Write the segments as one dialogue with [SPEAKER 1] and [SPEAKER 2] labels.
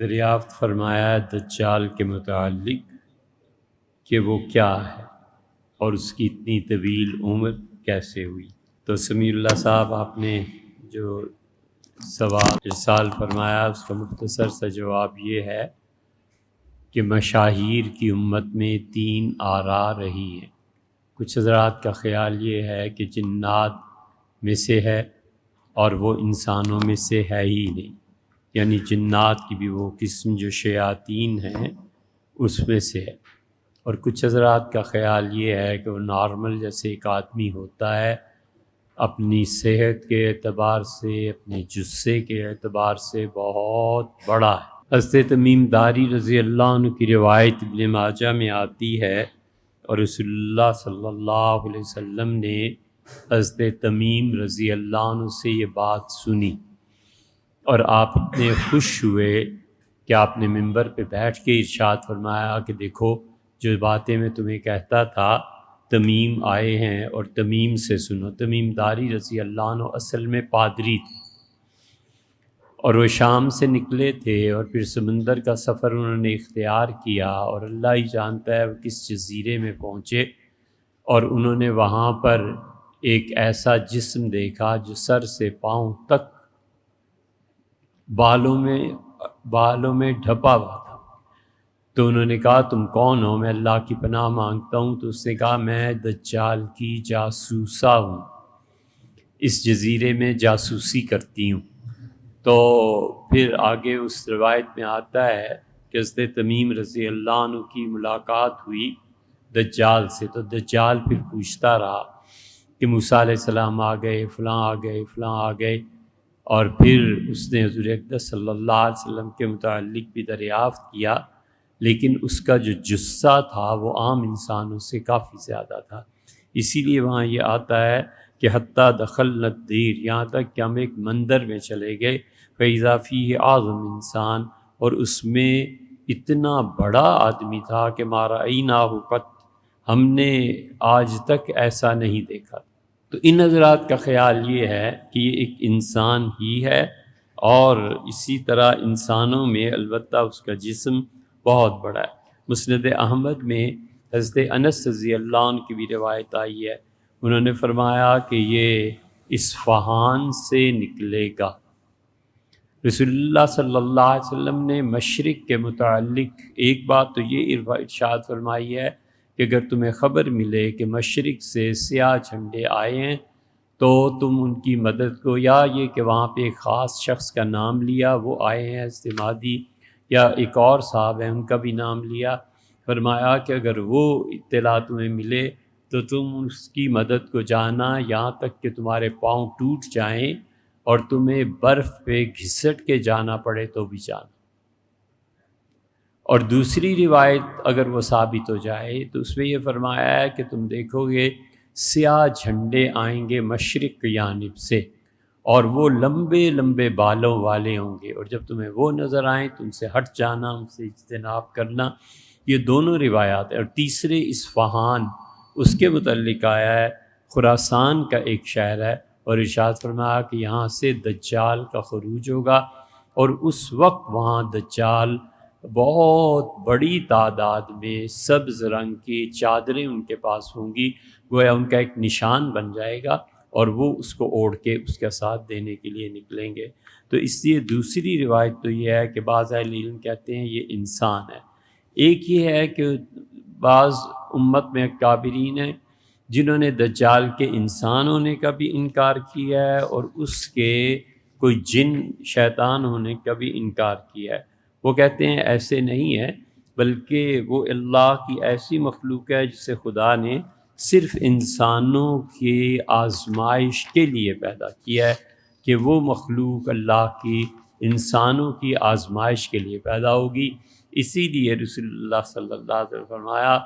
[SPEAKER 1] دریافت فرمایا دجال کے متعلق کہ وہ کیا ہے اور اس کی اتنی طویل عمر کیسے ہوئی۔ تو سمیع اللہ صاحب آپ نے جو سوال ارسال فرمایا اس کا مختصر سا جواب یہ ہے کہ مشاہیر کی امت میں 3 آراء رہی ہیں۔ کچھ حضرات کا خیال یہ ہے کہ جنات میں سے ہے اور وہ انسانوں میں سے ہے ہی نہیں، یعنی جنات کی بھی وہ قسم جو شیاطین ہیں اس میں سے ہے۔ اور کچھ حضرات کا خیال یہ ہے کہ وہ نارمل جیسے ایک آدمی ہوتا ہے، اپنی صحت کے اعتبار سے، اپنے جثے کے اعتبار سے بہت بڑا ہے۔ حضرت تمیم داری رضی اللہ عنہ کی روایت ابن ماجہ میں آتی ہے اور رسول اللہ صلی اللہ علیہ وسلم نے حضرت تمیم رضی اللہ عنہ سے یہ بات سنی اور آپ اتنے خوش ہوئے کہ آپ نے منبر پہ بیٹھ کے ارشاد فرمایا کہ دیکھو جو باتیں میں تمہیں کہتا تھا تمیم آئے ہیں اور تمیم سے سنو۔ تمیم داری رضی اللہ عنہ اصل میں پادری تھے اور وہ شام سے نکلے تھے اور پھر سمندر کا سفر انہوں نے اختیار کیا اور اللہ ہی جانتا ہے وہ کس جزیرے میں پہنچے اور انہوں نے وہاں پر ایک ایسا جسم دیکھا جو سر سے پاؤں تک بالوں میں ڈھپا ہوا تھا۔ تو انہوں نے کہا تم کون ہو؟ میں اللہ کی پناہ مانگتا ہوں۔ تو اس نے کہا میں دجال کی جاسوسہ ہوں، اس جزیرے میں جاسوسی کرتی ہوں۔ تو پھر آگے اس روایت میں آتا ہے کہ حضرت تمیم رضی اللہ عنہ کی ملاقات ہوئی دجال سے، تو دجال پھر پوچھتا رہا کہ موسیٰ علیہ السلام آ گئے، فلاں آ گئے، فلاں آ گئے، اور پھر اس نے حضور اقدس صلی اللہ علیہ وسلم کے متعلق بھی دریافت کیا، لیکن اس کا جو جثہ تھا وہ عام انسانوں سے کافی زیادہ تھا۔ اسی لیے وہاں یہ آتا ہے کہ حتیٰ دخلنا الدیر، یہاں تک کہ ہم ایک مندر میں چلے گئے، فَإِذَا فِيهِ أَعْظَمُ انسان، اور اس میں اتنا بڑا آدمی تھا کہ مَا رَأَيْنَاهُ قَطْ، ہم نے آج تک ایسا نہیں دیکھا۔ تو ان حضرات کا خیال یہ ہے کہ یہ ایک انسان ہی ہے، اور اسی طرح انسانوں میں البتہ اس کا جسم بہت بڑا ہے۔ مسند احمد میں حضرت انس رضی اللہ عنہ کی بھی روایت آئی ہے، انہوں نے فرمایا کہ یہ اصفہان سے نکلے گا۔ رسول اللہ صلی اللہ علیہ وسلم نے مشرق کے متعلق ایک بات تو یہ ارشاد فرمائی ہے کہ اگر تمہیں خبر ملے کہ مشرق سے سیاہ جھنڈے آئے ہیں تو تم ان کی مدد کو، یا یہ کہ وہاں پہ ایک خاص شخص کا نام لیا وہ آئے ہیں استمادی، یا ایک اور صاحب ہیں ان کا بھی نام لیا، فرمایا کہ اگر وہ اطلاع تمہیں ملے تو تم اس کی مدد کو جانا یہاں تک کہ تمہارے پاؤں ٹوٹ جائیں اور تمہیں برف پہ گھسٹ کے جانا پڑے تو بھی جانا۔ اور دوسری روایت اگر وہ ثابت ہو جائے تو اس میں یہ فرمایا ہے کہ تم دیکھو گے سیاہ جھنڈے آئیں گے مشرق کی جانب سے اور وہ لمبے لمبے بالوں والے ہوں گے، اور جب تمہیں وہ نظر آئیں تو ان سے ہٹ جانا، ان سے اجتناب کرنا۔ یہ دونوں روایات ہیں۔ اور تیسرے اصفہان، اس کے متعلق آیا ہے، خراسان کا ایک شہر ہے، اور ارشاد فرمایا کہ یہاں سے دجال کا خروج ہوگا، اور اس وقت وہاں دجال بہت بڑی تعداد میں سبز رنگ کی چادریں ان کے پاس ہوں گی، گویا ان کا ایک نشان بن جائے گا، اور وہ اس کو اوڑھ کے اس کا ساتھ دینے کے لیے نکلیں گے۔ تو اس لیے دوسری روایت تو یہ ہے کہ بعض اہل علم کہتے ہیں یہ انسان ہے۔ ایک یہ ہے کہ بعض امت میں اکابرین ہیں جنہوں نے دجال کے انسان ہونے کا بھی انکار کیا ہے اور اس کے کوئی جن شیطان ہونے کا بھی انکار کیا ہے۔ وہ کہتے ہیں ایسے نہیں ہے، بلکہ وہ اللہ کی ایسی مخلوق ہے جسے خدا نے صرف انسانوں کی آزمائش کے لیے پیدا کیا ہے، کہ وہ مخلوق اللہ کی انسانوں کی آزمائش کے لیے پیدا ہوگی۔ اسی لیے رسول اللہ صلی اللہ علیہ وسلم فرمایا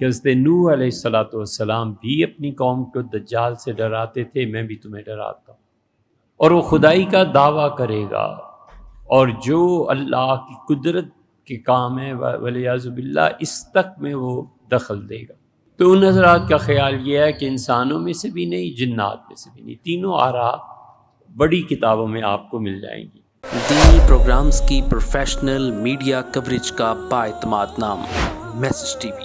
[SPEAKER 1] کہ حضرت نوح علیہ السلام بھی اپنی قوم کو دجال سے ڈراتے تھے، میں بھی تمہیں ڈراتا ہوں۔ اور وہ خدائی کا دعویٰ کرے گا، اور جو اللہ کی قدرت کے کام ہے والعیاذ باللہ اس تک میں وہ دخل دے گا۔ تو ان حضرات کا خیال یہ ہے کہ انسانوں میں سے بھی نہیں، جنات میں سے بھی نہیں۔ تینوں آراء بڑی کتابوں میں آپ کو مل جائیں گی۔
[SPEAKER 2] دینی پروگرامز کی پروفیشنل میڈیا کوریج کا بااعتماد نام، میسج ٹی وی۔